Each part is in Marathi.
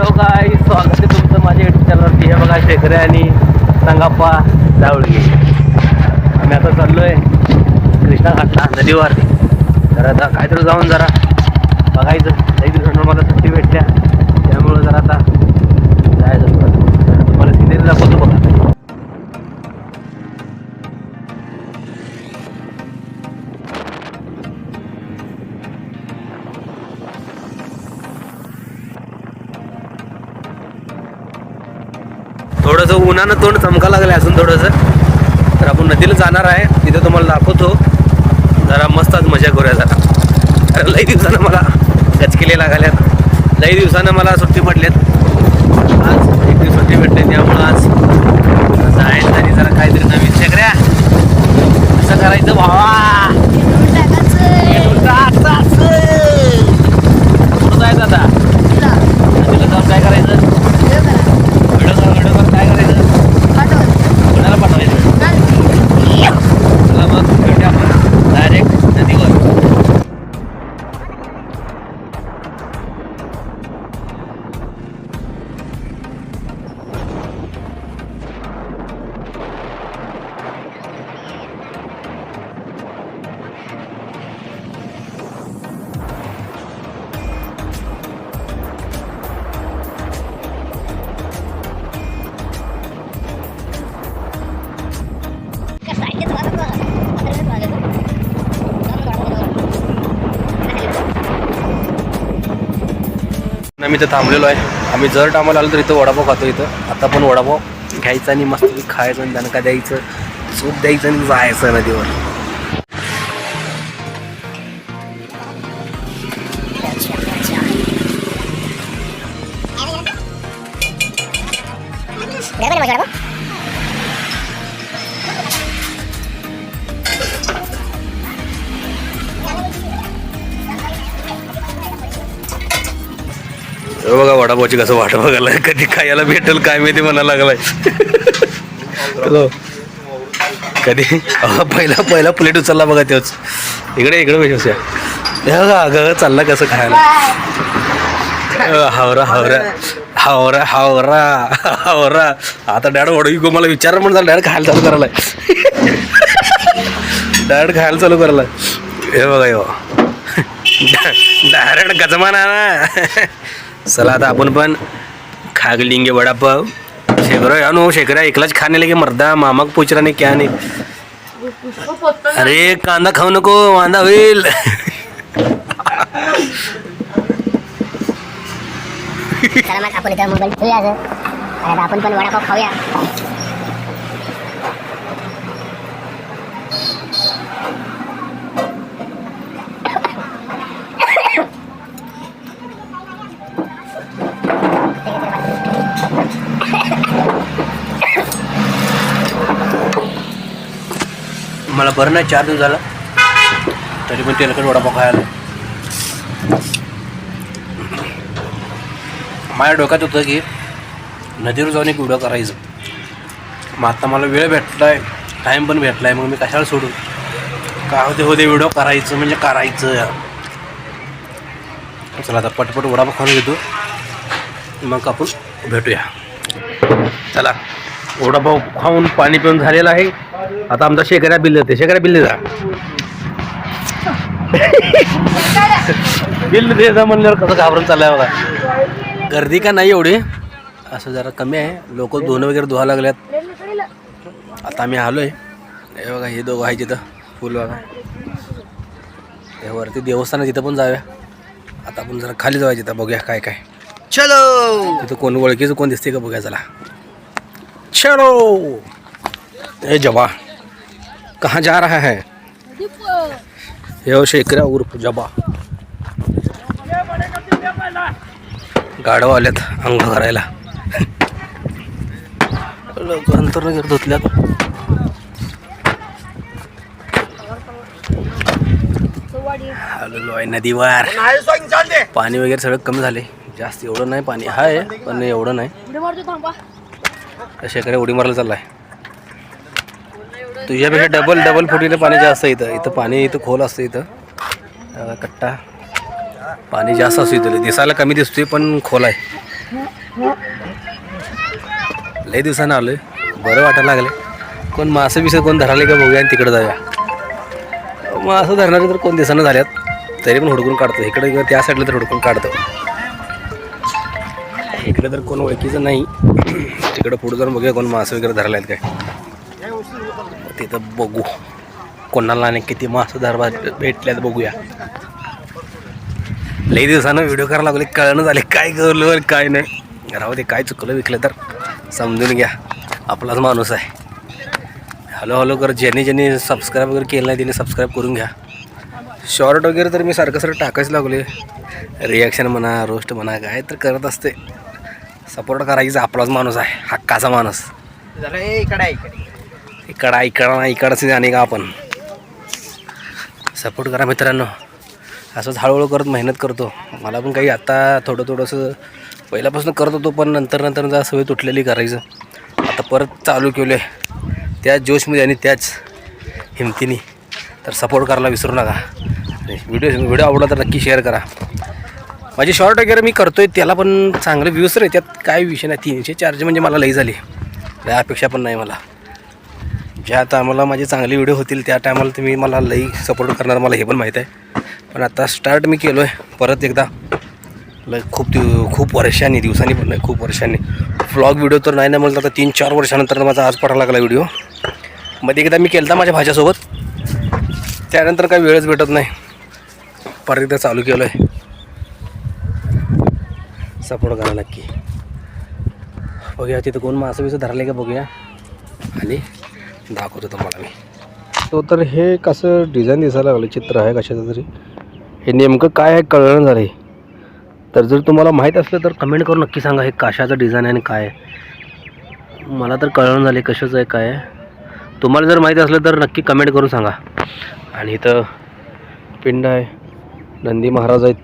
हॅलो काय स्वागत आहे तुमचं माझ्या युट्यूब चॅनलवरती. हे बघा शेखरे आणि संगाप्पा जावळगे. आम्ही आता चाललो आहे कृष्णा घाटला नदीवर. तर आता काहीतरी जाऊन जरा बघायचं. काही दिवसांना मला सुट्टी भेटल्या त्यामुळं जरा आता जायचं. तर तुम्हाला सिनेरी दाखवतो बघा. थोडंसं उन्हानं तोंड चमका लागलं अजून थोडंसं. तर आपण नदीला जाणार आहे, तिथं तुम्हाला दाखवतो. जरा मस्त आज मजा करूया जरा. कारण लई दिवसानं मला गचकिले लागल्यात, लई दिवसानं मला सुट्टी पडल्यात. आज एक दिवस सुट्टी भेटते त्यामुळं आज जायचं आणि जरा काहीतरी नवीन. शेखऱ्या असं करायचं भावा, कुठं जायचं आता नदीला जाऊन काय करायचं? काय करायचं? कोणाला पाठवायचं? चला मग भेटूया आपण डायरेक्ट नदीवर. आम्ही इथं थांबलेलो आहे. आम्ही जर टायमाला आलो तर इथं वडापाव खातो. इथं आता पण वडापाव घ्यायचा आणि मस्त खायचं आणि दणका द्यायचं, सूप द्यायचं आणि जायचं नदीवर. बघा वडापावची कसं वाट बघायला, कधी खायला भेटेल काय माहिती म्हणायला लागलाय. कधी पहिला प्लेट उचलला बघा तेच. इकडे पैसे बघा ग चालला कसं खायला. हावरा हावरा हावरा हावरा हावरा. आता डॅड वडू मला विचार म्हणून डॅड खायला चालू करायला. डॅड खायला चालू करायला. हे बघा यो डायरेक्ट गजमान ना. चला आता आपण पण खा लेंगे वडापाव. शेखरा या नो शेखरा एकलाच खाने लगे मर्दा, मामा पूछ रहा नहीं क्या नहीं. अरे कांदा खाऊ नको, वांदा होईल. चला मग आपण इथं मोबाईल ठेवूया आणि आपण पण वडापाव खाऊया. मला बरं नाही 4 दिवस झाला तरी पण तेलकट वडापाव खायला. माझ्या डोक्यात होतं की नदीवर जाऊन एक व्हिडिओ करायचं. मग आता मला वेळ भेटलाय, टाईम पण भेटलाय, मग मी कशाला सोडून काय होते व्हिडिओ करायचं म्हणजे करायचं. चला आता पटपट वडापाव खाऊन घेतो, मग आपण भेटूया. चला वडापाव खाऊन पाणी पिऊन झालेलं आहे. आता आमचा शेखऱ्या बिल देते. शेखऱ्या बिल देता. बिल द्यायचं म्हणल्यावर कसं घाबरून चाललंय बघा. गर्दी का नाही एवढी, असं जरा कमी आहे. लोक धुणं वगैरे धुवा लागल्यात. आता आम्ही आलोय. हे बघा हे दोघं आहे तिथं फुल बघा. हे वरती देवस्थान तिथं पण जाऊया. आता आपण जरा खाली जाऊया तिथं, बघूया काय काय. चलो तिथं कोण ओळखीचं कोण दिसते का बघूया. चला चलो. ए जबा कहाँ जा रहा है? ये शेखरा उर्फ जबा. गाडव आल्यात अंग करायला. लोक अंतर वगैरे धुतल्यात. आलेलो आहे नदीवर. पाणी वगैरे सगळं कमी झाले, जास्त एवढं नाही पाणी आहे पण एवढं नाही. शेखऱ्या उडी मारायला चाललाय. तुझ्यापेक्षा डबल फुटीने पाणी जास्त आहे इथं. पाणी इथं खोल असतं. इथं कट्टा पाणी जास्त असतं. इथं दिसायला कमी दिसतोय पण खोल आहे. लई दिवसानं आलोय, बरं वाटायला लागले. कोण मासं बिसं कोण धराले का बघूया आणि तिकडे जाऊया. मासं धरणारे तर कोण दिवसानं झाल्यात, तरी पण हुडकून काढतो. इकडे किंवा त्या साईडला तर हुडकून काढतो. इकडे तर कोण ओळखीचं नाही. तिकडं पुढे जाऊन बघूया कोण मासं वगैरे धरायला आहेत काय. तिथं बघू कोणाला आणि किती मासं धरवा भेटल्यात बघूया. लई दिवसानं व्हिडिओ करायला लागले, कळणं झाले काय करलं काय नाही. राहू दे, काय चुकलं विकलं तर समजून घ्या, आपलाच माणूस आहे. हॅलो हॅलो कर. ज्यांनी सबस्क्राईब वगैरे केलं नाही तिने सबस्क्राईब करून घ्या. शॉर्ट वगैरे तर मी सारखं टाकायच लागले. रिॲक्शन म्हणा, रोस्ट म्हणा, काय तर करत असते. सपोर्ट करायचं, आपलाच माणूस आहे, हक्काचा माणूस. इकडंच जाणे का आपण. सपोर्ट करा मित्रांनो. असंच हळूहळू करत मेहनत करतो. मला पण काही आता थोडंसं पहिल्यापासून करत होतो, पण नंतर जरा सवय तुटलेली करायचं. आता परत चालू केलं आहे त्याच जोशमध्ये आणि त्याच हिमतीने. तर सपोर्ट करायला विसरू नका. व्हिडिओ आवडला तर नक्की शेअर करा. माझे शॉर्ट वगैरे मी करतो आहे, त्याला पण चांगले व्ह्यूज तर येतात, काय विषय नाही. 300-400 म्हणजे मला लई झाली, लई अपेक्षा पण नाही मला. ज्या टायमाला माझे चांगले व्हिडिओ होतील त्या टायमाला तुम्ही मला लई सपोर्ट करणार, मला हे पण माहीत आहे. पण आता स्टार्ट मी केलो आहे परत एकदा. खूप वर्षांनी, दिवसांनी पण नाही, खूप वर्षांनी. व्लॉग व्हिडिओ तर नाही म्हणलं आता 3-4 वर्षानंतर माझा आज पडायला लागला व्हिडिओ. मध्ये एकदा मी केला होता माझ्या भाच्यासोबत, त्यानंतर काही वेळच भेटत नाही. परत एकदा चालू केलं आहे. सपोर्ट करा नक्की. बघूया तिथं कोण मासं बिसं धरले का बघूया आणि दाखवतो तुम्हाला मी. तो तर हे कसं डिझाईन दिसायला लागलं, चित्र आहे कशाचं तरी. हे नेमकं काय आहे कळलं झालं. तर जर तुम्हाला माहीत असलं तर कमेंट करून नक्की सांगा हे कशाचं डिझाईन आहे आणि काय आहे. मला तर कळलं झाले कशाचं आहे काय आहे. तुम्हाला जर माहीत असलं तर नक्की कमेंट करून सांगा. आणि इथं पिंड आहे, नंदी महाराज आहेत,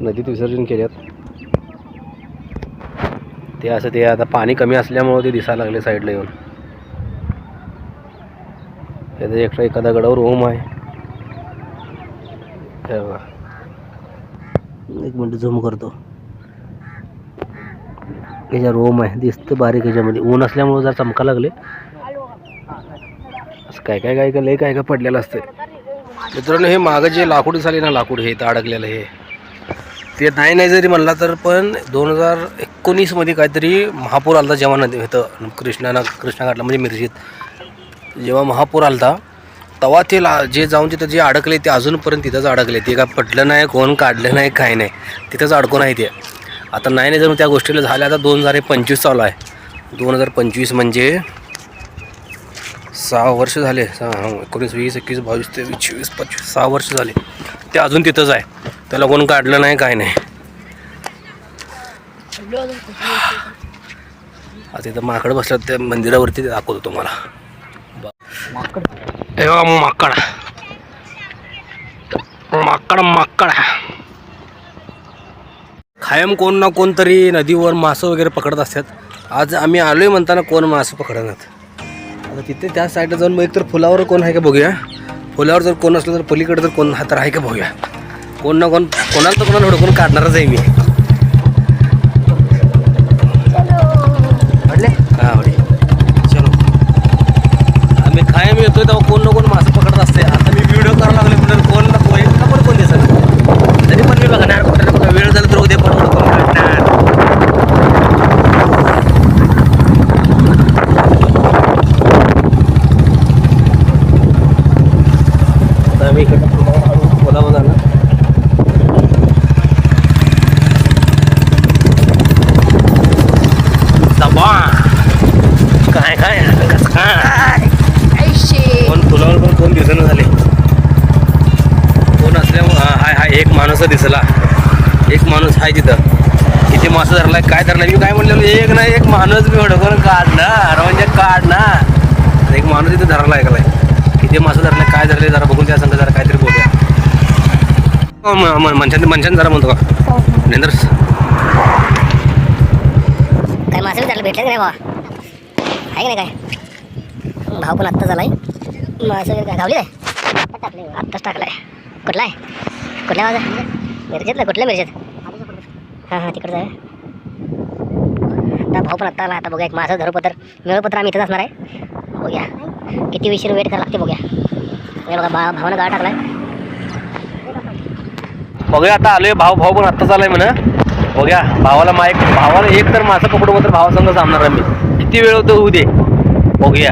नदीत विसर्जन केल्यात. ते असं ते आता पाणी कमी असल्यामुळं ते दिसायला लागले साईडला येऊन. त्याचं एक्स्ट्रा एखादा गडावर ओम आहे. एक मिनिट झूम करतो. याच्यावर ओम आहे, दिसतं बारीक. ह्याच्यामध्ये ऊन असल्यामुळं जर चमका लागले. असं काय लय काय पडलेलं असतं. मित्रांनो हे मागं जे लाकूड झाले ना, लाकूड हे इथं अडकलेलं हे, ते नाही जरी म्हणला तर पण 2019 काहीतरी महापूर आला जेव्हा नदी इथं कृष्णाघाटला म्हणजे मिरजेत जेव्हा महापूर आला तेव्हा ते जे जाऊन तिथं जे अडकले ते अजूनपर्यंत तिथंच अडकले. ते काय पडलं नाही, कोण काढलं नाही, काही नाही, तिथंच अडकून आहे ते. आता नाही जर त्या गोष्टीला झाल्या. आता 2025 चालू आहे. 2025 म्हणजे 6 वर्ष झाले. 19, 20, 21, 22, 23, 24, 25 6 वर्ष झाले ते अजून तिथंच आहे. त्याला कोण काढलं नाही, काय नाही. आता इथं माकड बसलं त्या मंदिरावरती दाखवतो तुम्हाला. माकड कायम कोण ना कोणतरी नदीवर मासं वगैरे पकडत असतात. आज आम्ही आलोय म्हणताना कोण मासं पकडणार. आता तिथे त्या साईडला जाऊन मग एक तर फुलावर कोण आहे का बघूया. फुलावर जर कोण असलं तर पलीकडे जर कोण हात आहे का बघूया. कोण ना कोण कोणाला हुडकून काढणारच आहे मी. चलो आम्ही कायम येतोय तेव्हा कोण ना कोण मासं पकडत असते. आता मी व्हिडिओ करायला लागले म्हणून कोण ना कोण दिसत. तरी पण मी बघणार कुठे ना कुठे वेळ झाला तर उद्या पण हुडकून काढणार. आम्ही इकडं बोलावं झालं. काय कोण फुलावर पण कोण दिसणं झाले. कोण असल्यामुळं हाय एक माणूस दिसला. एक माणूस आहे तिथं. किती मासं धरलाय काय धरलाय मी काय म्हणलेलो. एक ना एक माणूस मी हुडकून काढणार म्हणजे काढणार. एक माणूस तिथं धरला ऐकलाय. किती मासं धरलाय काय धरले जरा बघून त्या संघ जरा काहीतरी बोलूया. मनशान जरा म्हणतो का नेंद्र काय मासे त्याला भेटले नाही बाबा. आहे की नाही काय भाव पण आत्ता झालाय. मासे काय गावली आहे आत्ताच टाकलाय. कुठला आहे कुठल्या माझा मिरजेतला कुठल्या मिरजेत. हां तिकडचं आहे. आता भाऊ पण आत्ता आला. आता बघूया एक माझं धरूपत्र मिळपत्र आम्ही इथंच असणार आहे. बघूया किती उशीर वेट करावं लागते बघूया. हे बघा भावानं गाळा टाकलाय. बघूया आता आलोय. भाऊ पण आत्ताच आलाय म्हणा. बघूया भावाला एक तर मासा पकडू तर भावासंग सामणार आम्ही. किती वेळ होतो होऊ दे. बघूया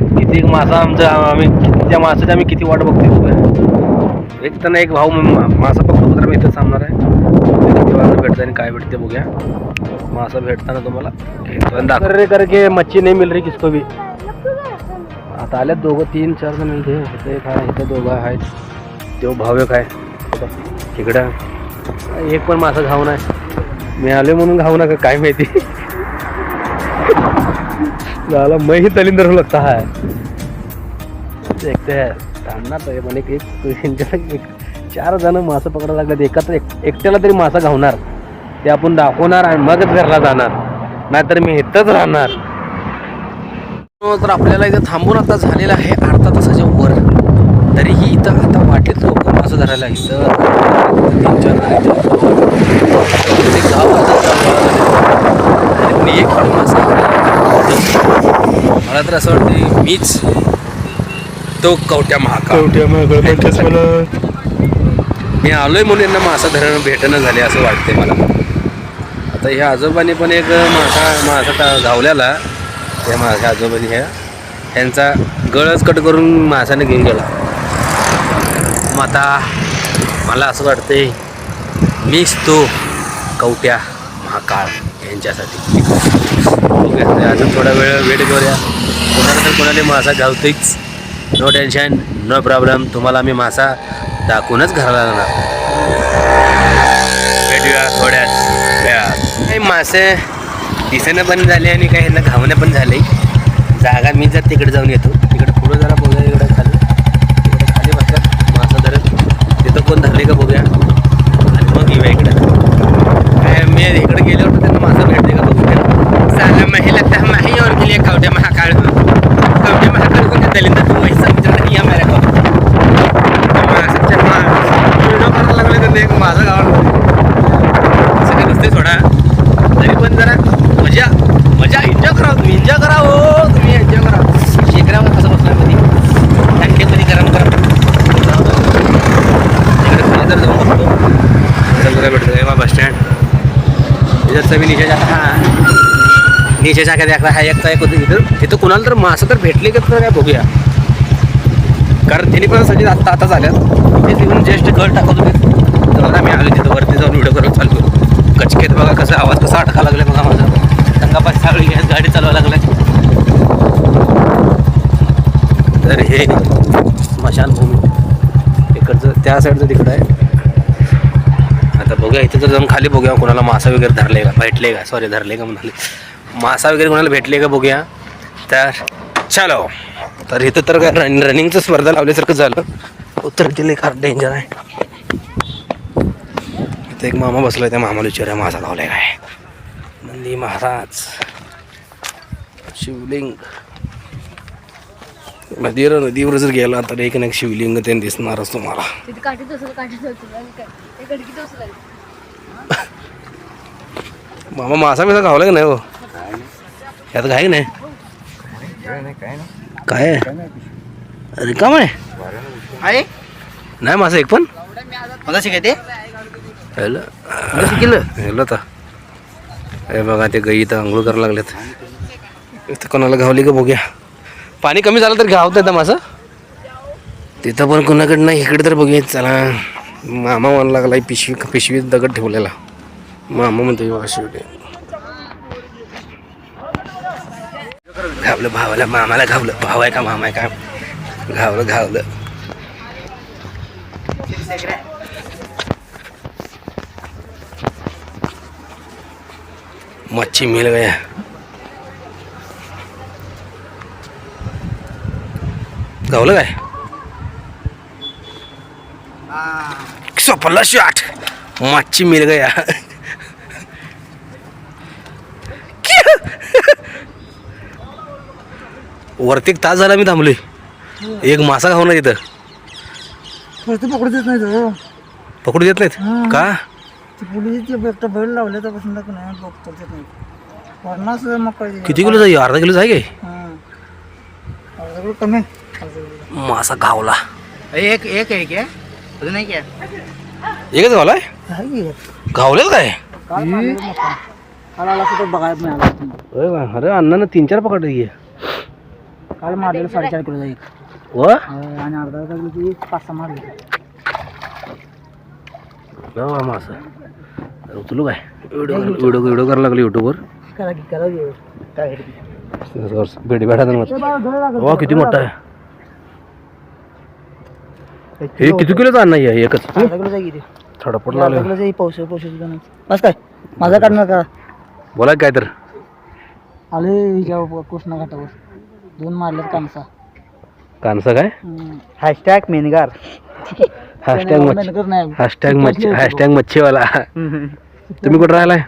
किती मासा आम्ही त्या मासाची आम्ही किती वाट बघते बघूया. एक तर एक भाऊ मासा पकडू तर आम्ही इथं सामणार आहे. किती वाजता भेटतं आणि काय भेटते बघूया. मासा भेटताना तुम्हाला दाखव करके मच्छी नाही मिल रही किसको भी. आता आल्यात दोघं 3-4 जण इथे. इथं एक आहे, इथं दोघं आहेत. तो भाऊ एक आहे इकडं. एक पण मासा घाऊन आहे. मी आले म्हणून घाऊ नका काय माहिती. झाला मही तलिंदर लगता है. देखते है आणणार तर पण एक 4 जण मासा पकडायला लागले. एकट्याला तरी मासा घावणार ते आपण दाखवणार आणि मगच घरला जाणार. नाहीतर मी इथंच राहणार. तर आपल्याला इथं थांबून आता झालेलं आहे अर्धा तासाच्या वर. तरीही इथं आता वाटेत लोक मासा धरायला इथं 3-4 गाव एक मासा. मला तर असं वाटतं मीच तो कवट्या महाकाळ. मी आलोय म्हणून यांना मासा धरणं भेटणं झाले असं वाटते मला. आता ह्या आजोबांनी पण एक मासा गावल्याला. त्या माझ्या आजोबांनी ह्यांचा गळच कट करून मासाने घेऊन गेला. मग आता मला असं वाटतंय मीच तो कवट्या महाकाळ यांच्यासाठी. अजून थोडा वेळ करूया. कोणाला तर कोणाला मासा घावतोच. No tension no problem. तुम्हाला आम्ही मासा दाखवूनच घराला जाणार. भेटूया थोड्याच वेळात. काही मासे दिसणं पण झाले आणि काही ह्यांना घावणं पण झाले. जागा मी जर तिकडे जाऊन येतो. तिकडे पुढं जरा बघूया. इकडं खाली बसतात मासा धरत. तिथं कोण धरले का बघूया आणि मग येऊया इकडं. काय मी इकडे गेलो होतो त्यांना मासा भेटले का बघूया. साला मही लगता है मही और के लिए कवट्या महाकाळ. कवट्या महाकाळ को दलिंदर तू वैसा विचार नहीं मेरे को. मासाच्या व्हिडिओ करायला लागले तर एक माझा गावात सगळं नसते सोडा. तरी पण जरा मजा एन्जॉय करा. तुम्ही एन्जॉय करा. हो तुम्ही एन्जॉय करा. शेकरावर कसं बसणार मध्ये थंडीमध्ये गरम तिकडे खाली जर जाऊन बसतो सगळं भेटतं बस स्टँड. इधर भी नीचे जाता नीचे जाके देख रहा है. एक इधर तिथं कुणाला तर मासं तर भेटले का तर काय बघूया. कारण त्यांनी पण सगळी आत्ताच आल्यात. ते तिथून जस्ट घर टाकत होते तेव्हा आम्ही आलो. तिथं वरती जाऊन व्हिडिओ करत चालतो. कचकेत बघा कसा आवाज कसा अटका लागला बघा माझा. दंगापास सगळी गाडी चालवायला लागलाय. तर हे स्मशानभूमी इकडचं त्या साईडचं तिकडं आहे. आता बघूया इथं जर जाऊन खाली बघूया कोणाला मासा वगैरे धरले का भेटले का. सॉरी धरले का म्हणाले. मासा वगैरे कोणाला भेटले का बघूया. तर चलो. तर इथं तर काय रनिंगचं स्पर्धा लावल्यासारखं झालं. उत्तर दिले फार डेंजर आहे. इथं एक मामा बसला. त्या मामाला विचारूया मासा लावलाय काय. नंदी महाराज शिवलिंग. नदीवर जर गेला तर एक ना एक शिवलिंग ते दिसणारच तुम्हाला. मामा मासा बिसा खावला का नाही हो. यात काय नाही काय अरे काम आहे नाही मासा एक पण मला शिकायते. शिकलं तर हे बघा ते गाई इथं आंघोळ करायला लागलेत. इथं कोणाला घावली का बघूया. पाणी कमी झालं तर घावत येतं मासा. तिथं पण कोणाकडं नाही. इकडे तर बघूया. चला मामा म्हणा लागला पिशवीत दगड ठेवलेला. मामा म्हणतो शेवटी घावलं भावाला. मामाला घावलं. भाव आहे का मामा आहे का. घावलं मच्छी मिल गया. घावलं काय. सोपला शॉट. मच्छी मिल गया. वरती एक तास झाला मी थांबलोय. एक मासा खाऊ ना तिथं. पकडू देत नाही. पकडू देत नाहीत का. पोलीस बैल लावले तर बघतो देत नाही. पन्नास मग काय किती किलो जाईल? अर्धा किलो आहे काय? अर्धा किलो कमी आहे. मासा घावला. एक एक आहे क्या अजून एक एकच घावलाय? घावलेच काय? काल आला तर बघायला मिळाला होय का? अरे अण्णानं 3-4 पकडले की. काल मारलेलं 4.5 किलोचा एक व आणि अर्धा किलोची 5-6 मारले. मासा उचलू काय? व्हिडिओ करायला लागले युट्यूबवर. करा की करा काय भेटी भेटा वा किती मोठा आहे. हे किती किलोचा अन्न आहे? एकच अर्धा किलोचा किती थोडा लागले. किलोचा पाऊस बस काय माझा काढणार का बोला काय तर. आले हिच्या कृष्णा घाटावर 2 मारलेत कानसा काय? हॅशटॅग मेनगार हॅशटॅग मच्छीवाला. तुम्ही कुठं राहिलाय?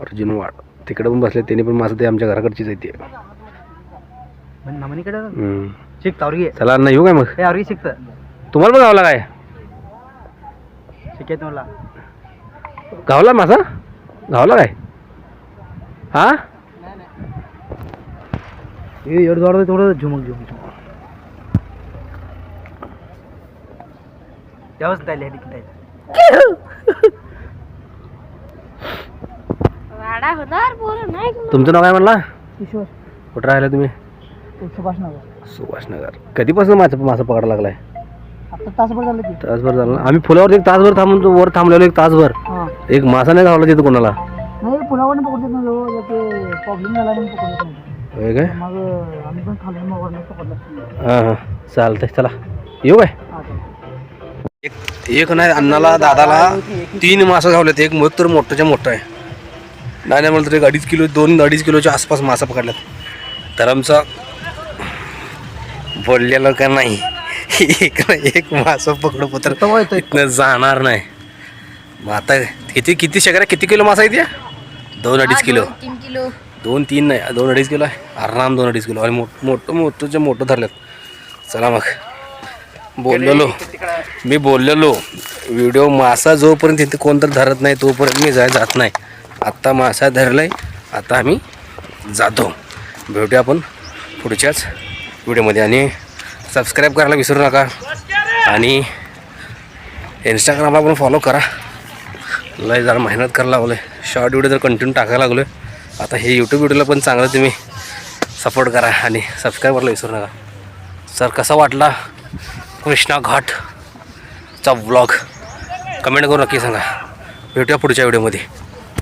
अर्जुनवाड. तिकडे पण बसले त्यांनी पण मासा. ते आमच्या घराकडचीच आहे ते. चला अण्णा येऊ काय मग? तुम्हाला पण गावला काय? गावला मासा? गावला काय? हा थोडं झुमक तुमचं नाव काय म्हणला? किशोर कुठं राहिला तुम्ही? सुभाषनगर. सुभाषनगर. कधीपासून मासा पकडायला लागलाय? आता तासभर झालं की तासभर झालं. आम्ही फुलावर एक तासभर थांबून वर थांबलेलो. एक तासभर एक मासा नाही गावला तिथं कोणाला. नाही पुलावर पकडत नाही. ते प्रॉब्लेम झाला म्हणून पकडत नाही. होय काय? मग आम्ही पण खालून मग वरनं पकडलं. हां चालतंय. चला येऊ काय? एक नाही अण्णाला दादाला 3 मासा गावलेत. एक मग तर मोठ्याच्या मोठा आहे. नाही म्हणलं तर 2.5 किलो 2-2.5 किलोच्या आसपास मासा पकडल्यात. तर आमचा बोललेलं का नाही एक मासा पकडू पत्र इथनं जाणार नाही. मग आता किती शकऱ्या किती किलो मासा आहे त्या? 2-2.5 किलो. 2-3 नाही 2-2.5 किलो आहे. आराम 2-2.5 किलो. आणि मोठं धरल्यात. चला मग मी बोललेलो व्हिडिओ मासा जोपर्यंत इथे कोणतं धरत नाही तोपर्यंत मी जात नाही. आत्ता मासा धरलाय. आता आम्ही जातो. भेटूया आपण पुढच्याच व्हिडिओमध्ये. आणि सबस्क्राईब करायला विसरू नका. आणि इंस्टाग्रामला पण फॉलो करा. लय जरा मेहनत करायला लागलो आहे. शॉर्ट व्हिडिओ जर कंटिन्यू टाकायला लागलो आहे. आता हे यूट्यूब व्हिडिओला पण चांगलं तुम्ही सपोर्ट करा. आणि सबस्क्राईब करायला विसरू नका. सर कसा वाटला कृष्णा घाटचा व्लॉग कमेंट करून नक्की सांगा. भेटूया पुढच्या व्हिडिओमध्ये.